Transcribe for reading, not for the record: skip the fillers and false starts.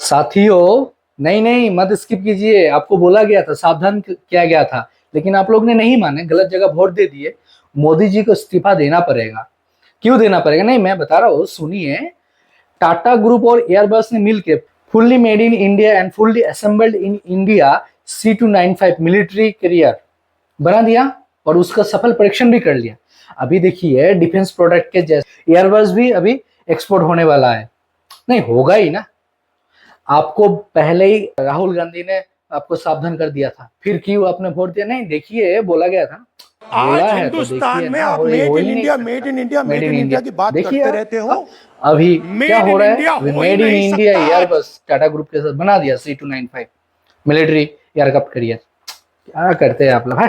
साथियों, नहीं नहीं मत स्किप कीजिए। आपको बोला गया था, सावधान किया गया था, लेकिन आप लोग ने नहीं माने, गलत जगह वोट दे दिए। मोदी जी को इस्तीफा देना पड़ेगा। क्यों देना पड़ेगा? नहीं, मैं बता रहा हूँ, सुनिए। टाटा ग्रुप और एयरबस ने मिलकर fully made in India and fully assembled in India C295 military carrier बना दिया और उसका सफल परीक्षण भी कर लिया। अभी देखिए, डिफेंस प्रोडक्ट के जैसे एयरबस भी अभी एक्सपोर्ट होने वाला है। नहीं होगा ही ना। आपको पहले ही राहुल गांधी ने आपको सावधान कर दिया था, फिर क्यों आपने वोट दिया? नहीं, देखिए, बोला गया था, बोला आज है तो हिंदुस्तान देखिए में ना, आप हो मेड इन ही नहीं इंडिया, सकता। Made in India, made made in in India India की बात देखिए करते आप, रहते हो। अभी क्या मेड हो इन रहा है? इंडिया अभी हो ही मेड इन नहीं इंडिया सकता आज। एयरबस टाटा ग्रुप के साथ बना दिया C295 मिलिट्री एयरक्राफ्ट कैरियर। क्या करते हैं आप लोग?